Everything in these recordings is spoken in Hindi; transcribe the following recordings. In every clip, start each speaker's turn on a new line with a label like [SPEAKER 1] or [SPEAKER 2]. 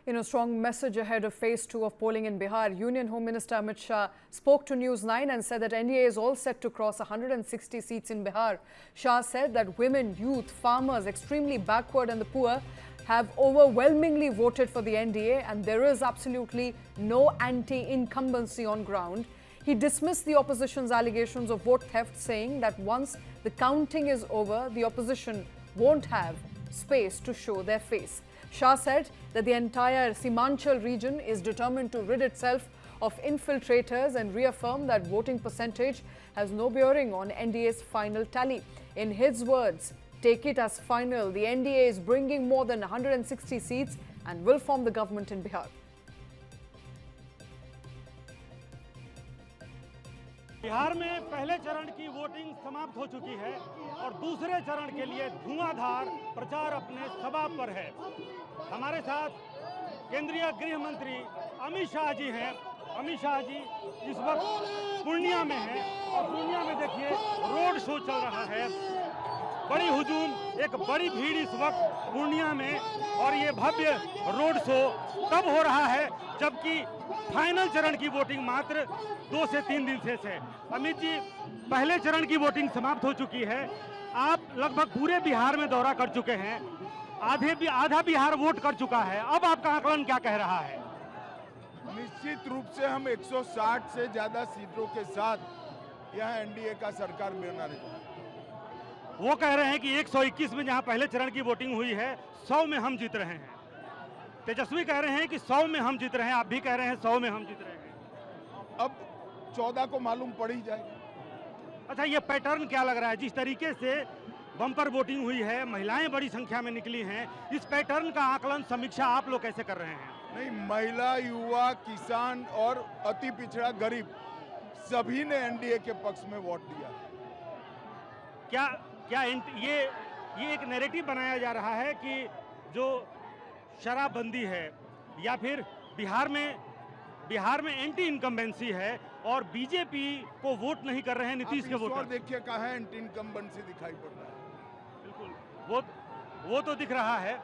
[SPEAKER 1] In a strong message ahead of phase 2 of polling in Bihar, Union Home Minister Amit Shah spoke to News 9 and said that NDA is all set to cross 160 seats in Bihar. Shah said that women, youth, farmers, extremely backward and the poor have overwhelmingly voted for the NDA and there is absolutely no anti-incumbency on ground. He dismissed the opposition's allegations of vote theft, saying that once the counting is over, the opposition won't have space to show their face. Shah said that the entire Simanchal region is determined to rid itself of infiltrators and reaffirmed that voting percentage has no bearing on NDA's final tally. In his words, take it as final, the NDA is bringing more than 160 seats and will form the government in Bihar.
[SPEAKER 2] Bihar में पहले चरण की वोटिंग समाप्त हो चुकी है और दूसरे चरण के लिए धुआंधार प्रचार अपने सभा पर है। हमारे साथ केंद्रीय गृह मंत्री अमित शाह जी हैं। अमित शाह जी इस वक्त पूर्णिया में हैं और पूर्णिया में देखिए रोड शो चल रहा है। बड़ी हुजूम, एक बड़ी भीड़ इस वक्त पूर्णिया में और ये भव्य रोड शो तब हो रहा है जबकि फाइनल चरण की वोटिंग मात्र 2 से 3 दिन शेष है। अमित जी, पहले चरण की वोटिंग समाप्त हो चुकी है। आप लगभग पूरे बिहार में दौरा कर चुके हैं, आधा बिहार वोट कर चुका है। अब आपका आकलन क्या कह रहा है?
[SPEAKER 3] निश्चित रूप से हम 160 से ज्यादा सीटों के साथ यहाँ एनडीए का सरकार बना रही है।
[SPEAKER 2] वो कह रहे हैं कि 121 में जहां पहले चरण की वोटिंग हुई है 100 में हम जीत रहे हैं। तेजस्वी कह रहे हैं कि 100 में हम जीत रहे हैं, आप भी कह रहे हैं 100 में हम जीत रहे हैं।
[SPEAKER 3] अब 14 को मालूम पड़ ही जाएगा।
[SPEAKER 2] अच्छा, ये पैटर्न क्या लग रहा है? जिस तरीके से बम्पर वोटिंग हुई है, महिलाएं बड़ी संख्या में निकली हैं, इस पैटर्न का आकलन, समीक्षा आप लोग कैसे कर रहे हैं?
[SPEAKER 3] नहीं, महिला, युवा, किसान और अति पिछड़ा गरीब सभी ने एनडीए के पक्ष में वोट दिया।
[SPEAKER 2] क्या ये एक नैरेटिव बनाया जा रहा है कि जो शराबबंदी है या फिर बिहार में एंटी इनकम्बेंसी है और बीजेपी को वोट नहीं कर रहे हैं नीतीश के वोटर?
[SPEAKER 3] देखिए कहाँ है एंटी इनकम्बेंसी दिखाई पड़ रहा है।
[SPEAKER 2] बिल्कुल, वो तो दिख रहा है,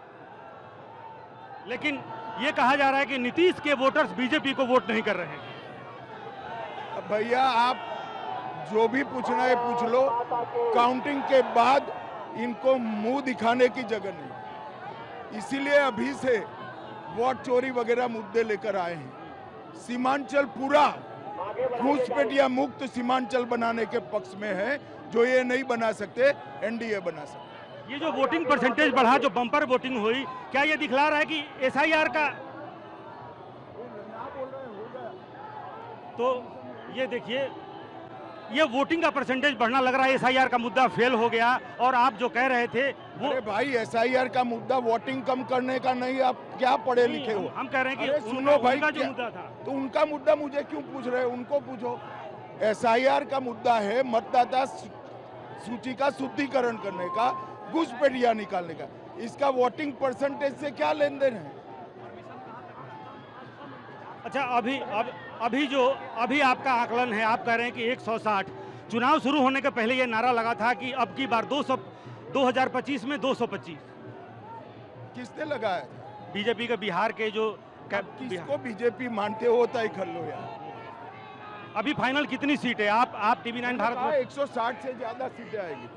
[SPEAKER 2] लेकिन ये कहा जा रहा है कि नीतीश के वोटर्स बीजेपी को वोट नहीं कर रहे हैं।
[SPEAKER 3] भैया, आप जो भी पूछना है पूछ लो, काउंटिंग के बाद इनको मुंह दिखाने की जगह नहीं, इसीलिए अभी से वोट चोरी वगैरह मुद्दे लेकर आए हैं। सीमांचल पूरा घूसपेटिया मुक्त सीमांचल बनाने के पक्ष में है। जो ये नहीं बना सकते, एनडीए बना सकते।
[SPEAKER 2] ये जो वोटिंग परसेंटेज बढ़ा, जो बम्पर वोटिंग हुई, क्या ये दिखला रहा है कि एसआईआर का? तो ये देखिए, ये वोटिंग का परसेंटेज बढ़ना लग रहा है, एसआईआर का मुद्दा फेल हो गया। और आप जो कह रहे थे वो,
[SPEAKER 3] अरे भाई, एसआईआर का मुद्दा वोटिंग कम करने का नहीं। आप क्या पढ़े लिखे हो?
[SPEAKER 2] हम कह रहे हैं कि
[SPEAKER 3] सुनो भाई,
[SPEAKER 2] उनका जो मुद्दा था,
[SPEAKER 3] तो उनका मुद्दा मुझे क्यों पूछ रहे हो? उनको पूछो। एसआईआर का मुद्दा है मतदाता सूची का शुद्धिकरण करने का, घुसपैठिया निकालने का। इसका वोटिंग परसेंटेज से क्या लेन देन है?
[SPEAKER 2] अच्छा, अभी आपका आकलन है, आप कह रहे हैं कि 160। चुनाव शुरू होने के पहले ये नारा लगा था कि अब की बार 2025 में 225।
[SPEAKER 3] किसने लगाया?
[SPEAKER 2] बीजेपी के बिहार के जो
[SPEAKER 3] किसको बीजेपी मानते हो, तय कर लो यार।
[SPEAKER 2] अभी फाइनल कितनी सीट है? आप टीवी 9 भारत में
[SPEAKER 3] 160 से ज्यादा सीटें आएगी।